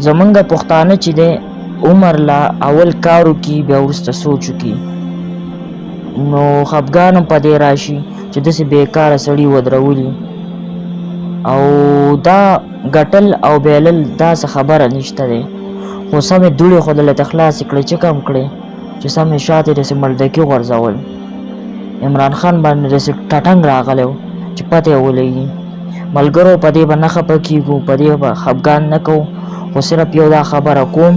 زمونږ پښتانه چې دی عمر لا اول کار وکړي بیا وروسته سوچ وکړي، نو خفګان هم په دې راشي چې داسې بېکاره سړي ودرولي. او دا ګټل او بیلل دا څه خبره نشته دی، خو سمې دوړې خو دلته خلاصې کړې چې کم کړې چې سمې شاته یې داسې ملډکي غورځول. عمران خان باندې داسې ټټنګ راغلی و چې پته یې ولګي. ملګرو په دې به نه خفه کېږو، په دې به خفګان نه کوو، خو صرف یو دا خبره کوم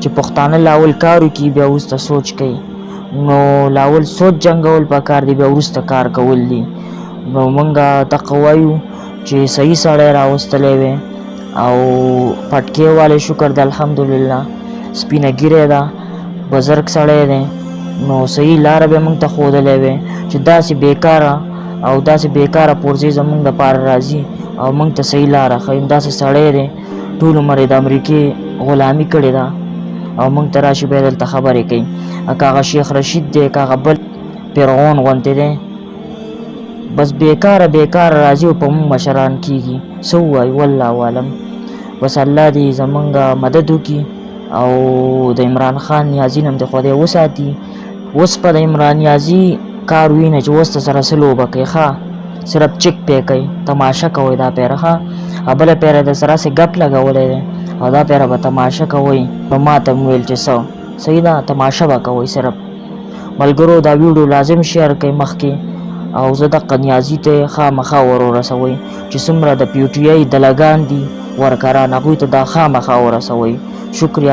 چې پښتانه لاول کار وکړي بیا وروسته سوچ کوي. نو لاول سوچ جنګول پکار دی، بیا وروسته کار کول دي. نو مونږ دغه وایو چې صحیح سړی راوستلی وی او پټکې والی شکر دی الحمدلله، سپینه ږیری ده، بزرګ سړی دی، نو صحیح لاره به مونږ ته ښودلی وی چې داسې بېکاره او داسې بېکاره پرزې زمونږ دپاره راځي او مونږ ته صحیح لاره ښایي. داسې سړی دی ټول عمر یې د امریکې غلامي کړې ده او مونږ ته راشي بیا دلته خبرې کوي. که هغه شیخ رشید دی که هغه بل فرعون غوندې دی، بس بېکاره بېکاره راځي او په مونږ مشران کېږي. څه ووایو والله عالم. بس الله دې زمونږ مدد وکړي او د عمران خان نیازي نه هم دې خدای وساتي. اوس په د عمران نیازي کار وینه چې اوس ته سره څه لوبه کوي، ښه صرف چک پې کوي، تماشه کوئ دا پیره، ښه بله پیره د سره سې ګپ لګولی دی او دا پیره به تماشه کوئ. نو ما ته مې ویل چې صحیح ده تماشه به کوئ صرف. ملګرو دا ویډیو لازم شیر کړئ مخکې او زه دغه نیازي ته خامخا ورسوئ چې څومره د پي ټي آی دلګان دي ورکران هغوی ته دا خامخا ورسوئ. شکریه.